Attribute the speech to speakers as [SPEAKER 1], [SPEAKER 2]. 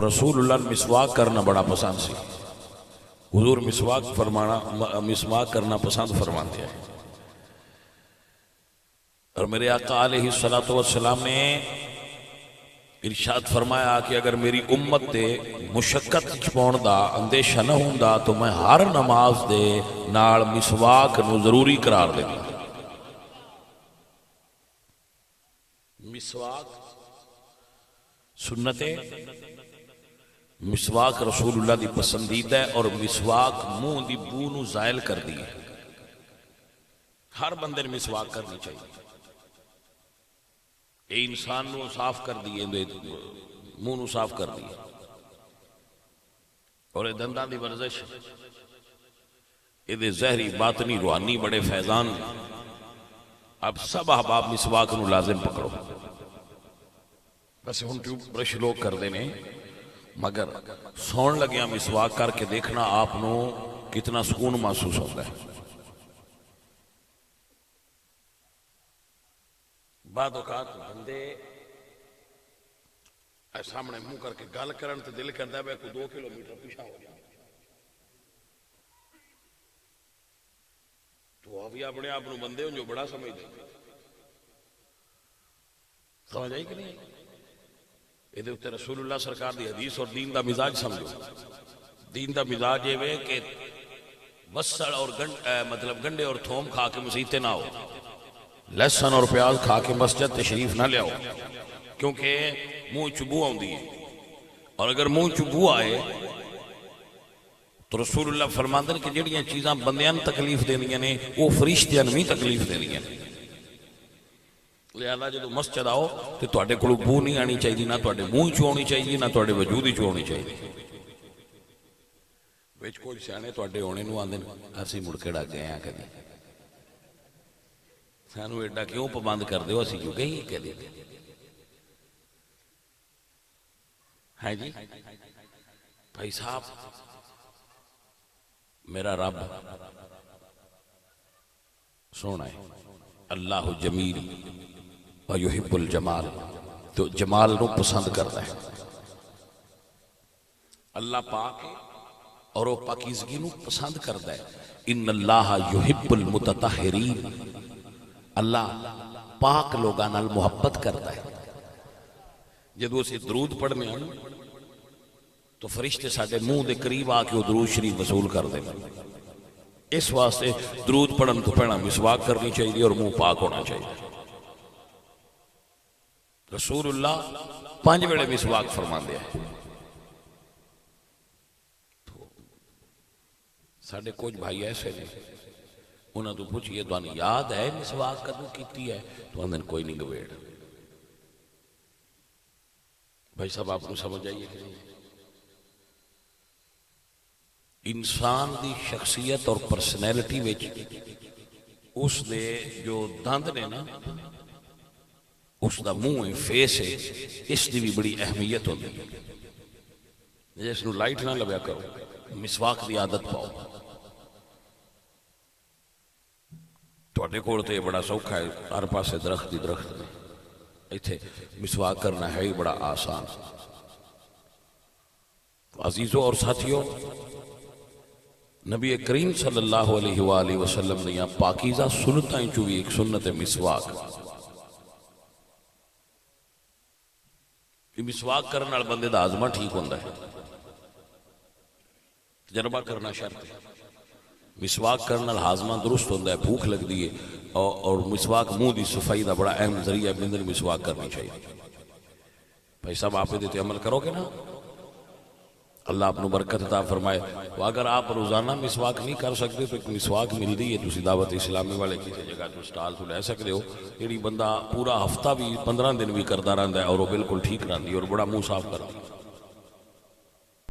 [SPEAKER 1] رسول اللہ مسواک کرنا بڑا پسند سی. حضور مسواک کرنا پسند فرماتے ہیں. اور میرے آقا علیہ الصلوۃ والسلام نے ارشاد فرمایا کہ اگر میری امت دے مشقت چھپاؤن دا اندیشہ نہ ہوندا تو میں ہر نماز دے نال مسواک نو ضروری قرار دینا. مسواک سنت ہے، مسواک رسول اللہ دی پسندیدہ ہے، اور مسواک منہ دی بو نو زائل کر دی ہے. ہر بندے نے مسواک کرنی چاہیے. اے انسان نو صاف کر دیے، منہ نو صاف کر دیے. اور اے دنداں دی ورزش، اے دے زہری باطنی روحانی بڑے فیضان. اب سب احباب مسواک نو لازم پکڑو. ویسے ہن ٹیوب برش لوگ کر دینے، مگر سون لگیا مسواک کر کے دیکھنا آپ نو کتنا سکون محسوس ہوتا ہے. بعد اوقات بندے سامنے منہ کر کے گل کرن تے دل کردا ہے کوئی 2 کلومیٹر پیچھے ہو جائے. تو ابھی اپنے آپ بندے ہوں جو بڑا سمجھتے سمجھ آئی کہ نہیں؟ یہ اتنے رسول اللہ سرکار دی حدیث اور دین دا مزاج سمجھو. دین دا مزاج یہ ہے کہ وسڑ اور مطلب گنڈے اور تھوم کھا کے مسیتے نہ ہو، لہسن اور پیاز کھا کے مسجد تشریف نہ لے آؤ، کیونکہ منہ چبو آؤندی ہے. اور اگر منہ چبو آئے تو رسول اللہ فرماتے ہیں کہ جڑیاں چیزاں بندیاں تکلیف دینیاں نے وہ فرشتیاں بھی تکلیف دینیاں نے. لہذا جدو مسجد آؤ تو تواڈے کولوں بو نہیں آنی چاہیے، نہ تواڈے منہ چوں آنی چاہیے، نہ تواڈے وجود وچوں آنی چاہیے. وچ کوئی سیانے تواڈے ہونے نو آندے اسی مڑ کے ڈگ گئے ہاں کدی، سانو ایڈا کیوں پابند کر دیو، اسی جو گئی کدی. ہے جی بھائی صاحب، میرا رب سونا ہے، اللہ جمیل ویحب الجمال، تو جمال نو پسند کرتا ہے. اللہ پاک ہے اور وہ پاکیزگی نو پسند کرتا ہے. ان اللہ یحب المتطہرین، اللہ پاک لوگاں نال محبت کرتا ہے. جدو اسے درود پڑھنے ہیں تو فرشتے ساڈے منہ دے قریب آ کے وہ درود شریف وصول کر دیں. اس واسطے درود پڑھن تو پہنا مسواک کرنی چاہیے اور منہ پاک ہونا چاہیے. رسول اللہ 5 ویلے مسواک فرماندے ہیں. ساڈے کچھ بھائی ایسے نے، انہاں تو پوچھئے تو یاد ہے مسواک کدوں کیتی ہے، تو اندن کوئی نہیں گویڑ. بھائی صاحب آپ کو سمجھ آئیے کہ نہیں؟ انسان دی شخصیت اور پرسنالٹی وچ اس دے جو دند نے نا، اس دا منہ ہے، فیس ہے، اس دی بھی بڑی اہمیت ہوتی ہے. جس نو لائٹ نہ لگیا کرو، مسواک دی عادت پاؤ. تواڈے کول تے بڑا سوکھا ہے، ہر پاسے درخت ہی درخت نے، ایتھے مسواک کرنا ہے ہی بڑا آسان. عزیزوں اور ساتھیوں، نبی کریم صلی اللہ علیہ وآلہ وسلم نے پاکیزہ سنتیں چوی ایک سنت مسواک. مسواک کرنے والے بندے دا ہاضمہ ٹھیک ہوندا ہے، تجربہ کرنا شرط ہے. مسواک کرنے والے ہاضمہ درست ہوندا ہے، بھوک لگدی ہے، اور مسواک منہ دی صفائی دا بڑا اہم ذریعہ ہے. بندے مسواک کرنی چاہیے. بھائی صاحب آپ دیتے عمل کرو گے نا، اللہ اپنی برکت عطا فرمائے. اگر آپ روزانہ مسواک نہیں کر سکتے تو ایک مسواک مل رہی ہے، تسی دعوت اسلامی والے کسی جگہ تو سٹال تو لے سکتے ہو. یعنی بندہ پورا ہفتہ بھی 15 دن بھی کرتا رہتا ہے اور وہ بالکل ٹھیک رہتی ہے اور بڑا منہ صاف کرتی ہے.